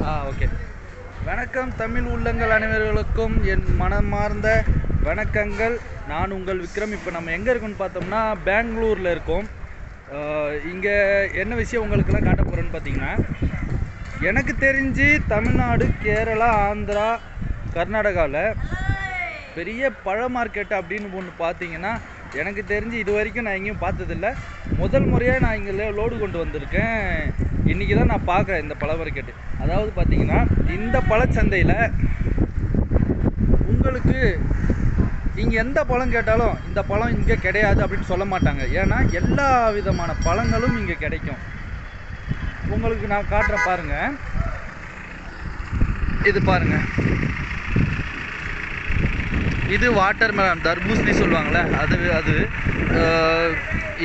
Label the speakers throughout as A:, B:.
A: Okay. வணக்கம் தமிழ் உள்ளங்கள் அனைவர்களுக்கும் என் மனமார்ந்த வணக்கங்கள். நான் உங்கள் விக்ரம். இப்போ நம்ம எங்கே இருக்கோம்னு பார்த்தோம்னா பெங்களூரில் இருக்கோம். இங்கே என்ன விஷயம் உங்களுக்கெல்லாம் காட்ட போகிறேன்னு பார்த்தீங்கன்னா, எனக்கு தெரிஞ்சு தமிழ்நாடு, கேரளா, ஆந்திரா, கர்நாடகாவில் பெரிய பழ மார்க்கெட்டு அப்படின்னு ஒன்று பார்த்தீங்கன்னா, எனக்கு தெரிஞ்சு இது வரைக்கும் நான் எங்கேயும் பார்த்ததில்ல. முதல் முறையாக நான் இங்கே லோடு கொண்டு வந்திருக்கேன். இன்றைக்கி தான் நான் பார்க்குறேன் இந்த பழ மார்க்கெட்டு. அதாவது பார்த்தீங்கன்னா, இந்த பழச்சந்தையில் உங்களுக்கு இங்கே எந்த பழம் கேட்டாலும் இந்த பழம் இங்கே கிடையாது அப்படின்னு சொல்ல மாட்டாங்க. ஏன்னா எல்லா விதமான பழங்களும் இங்கே கிடைக்கும். உங்களுக்கு நான் காட்டுறேன் பாருங்கள். இது பாருங்கள், இது வாட்டர் மெலன், தர்பூசணி சொல்லுவாங்களே அது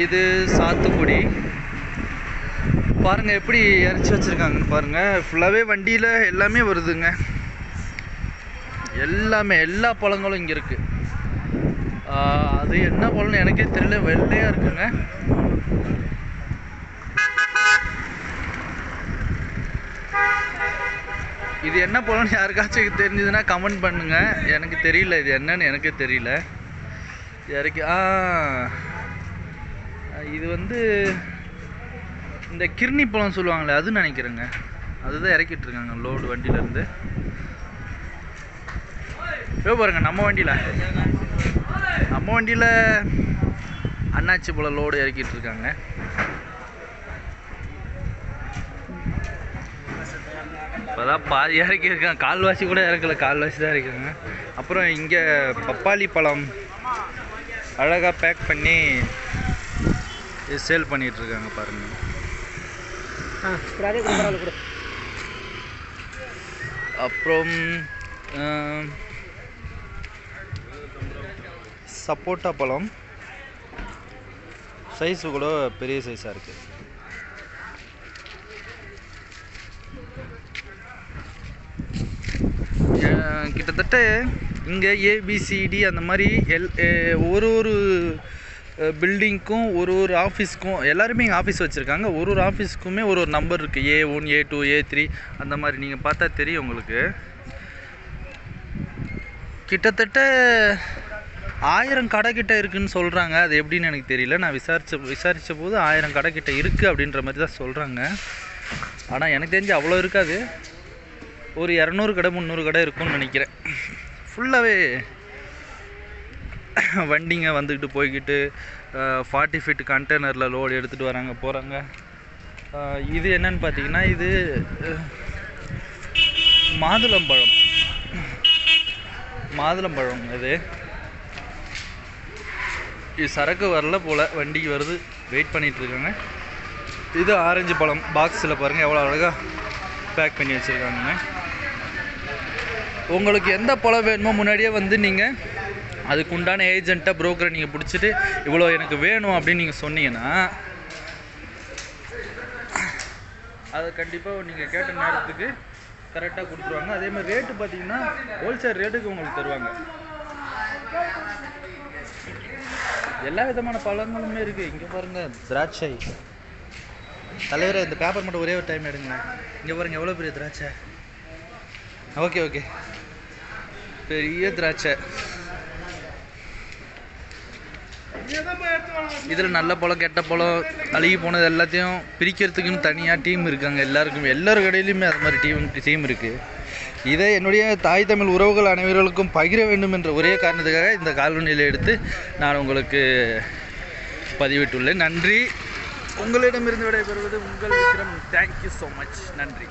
A: இது சாத்துக்குடி. பாருங்கள் எப்படி இறச்சி வச்சுருக்காங்கன்னு பாருங்கள். ஃபுல்லாகவே வண்டியில் எல்லாமே வருதுங்க. எல்லா பழங்களும் இங்கே இருக்குது. அது என்ன பழம்னு எனக்கே தெரியல, வெள்ளையாக இருக்குங்க. இது என்ன பழம்னு யாருக்காச்சும் தெரிஞ்சதுன்னா கமெண்ட் பண்ணுங்கள். எனக்கு தெரியல, இது என்னன்னு எனக்கே தெரியல. இது இந்த கிர்னி பழம் சொல்லுவாங்களே அது நினைக்கிறேங்க. அதுதான் இறக்கிட்டு இருக்காங்க லோடு வண்டியிலேருந்து. பாருங்க, நம்ம வண்டியில் அண்ணாச்சி பழம் லோடு இறக்கிட்டு இருக்காங்க. இப்போதான் பாதி இறக்கியிருக்காங்க, கால்வாசி கூட இறக்கல, கால்வாசி தான் இறக்குறாங்க. அப்புறம் இங்கே பப்பாளி பழம் அழகாக பேக் பண்ணி சேல் பண்ணிகிட்ருக்காங்க பாருங்கள். அப்புறம் சப்போட்டா பழம் சைஸு கூட பெரிய சைஸாக இருக்குது. கிட்டத்தட்ட இங்கே ஏபிசிடி அந்த மாதிரி ஒரு பில்டிங்க்கும் ஒரு ஆஃபீஸ்க்கும் எல்லாருமே இங்கே ஆஃபீஸ் வச்சுருக்காங்க. ஒரு ஆஃபீஸ்க்குமே ஒரு நம்பர் இருக்குது. A1, A2, A3 அந்த மாதிரி. நீங்கள் பார்த்தா தெரியும் உங்களுக்கு. கிட்டத்தட்ட 1000 கடை கிட்ட இருக்குதுன்னு சொல்கிறாங்க. அது எப்படின்னு எனக்கு தெரியல. நான் விசாரித்த போது 1000 கடை கிட்ட இருக்குது அப்படின்ற மாதிரி தான் சொல்கிறாங்க. ஆனால் எனக்கு தெரிஞ்சு அவ்வளோ இருக்காது. ஒரு 200 கடை 300 கடை இருக்கும்னு நினைக்கிறேன். ஃபுல்லாகவே வண்டிங்க வந்துக்கிட்டு போய்கிட்டு 40 ஃபீட் கண்டெய்னரில் லோடு எடுத்துகிட்டு வராங்க போகிறாங்க. இது என்னன்னு பார்த்தீங்கன்னா, இது மாதுளம்பழம். இது சரக்கு வரல போல், வண்டிக்கு வருது, வெயிட் பண்ணிகிட்ருக்காங்க. இது ஆரஞ்சு பழம். பாக்ஸில் பாருங்கள் எவ்வளோ அழகாக பேக் பண்ணி வச்சுருக்காங்க. உங்களுக்கு எந்த பழம் வேணுமோ முன்னாடியே நீங்கள் அதுக்கு உண்டான ஏஜென்ட்டை, புரோக்கரை நீங்கள் பிடிச்சிட்டு இவ்வளோ எனக்கு வேணும் அப்படின்னு நீங்கள் சொன்னீங்கன்னா அதை கண்டிப்பாக நீங்கள் கேட்ட நேரத்துக்கு கரெக்டாக கொடுத்துருவாங்க. அதேமாதிரி ரேட்டு பார்த்தீங்கன்னா ஹோல்சேல் ரேட்டுக்கு உங்களுக்கு தருவாங்க. எல்லா விதமான பழங்களுமே இருக்குது. இங்கே பாருங்கள், திராட்சை. தலைவரே, இந்த பேப்பர் மட்டும் ஒரே ஒரு டைம் எடுங்க. இங்கே பாருங்கள் எவ்வளோ பெரிய திராட்சை. ஓகே, பெரிய திராட்சை. இதில் நல்ல பழம், கெட்ட பழம், அழுகி போனது எல்லாத்தையும் பிரிக்கிறதுக்குன்னு தனியாக டீம் இருக்காங்க. எல்லார் கடையிலையுமே அது மாதிரி டீம் இருக்குது. இதை என்னுடைய தாய் தமிழ் உறவுகள் அனைவர்களுக்கும் பகிர வேண்டும் என்ற ஒரே காரணத்துக்காக இந்த காலநிலையை எடுத்து நான் உங்களுக்கு பதிவிட்டுள்ளேன். நன்றி. உங்களிடமிருந்து விடைபெறுவது உங்கள் விக்ரம். Thank you so much. நன்றி.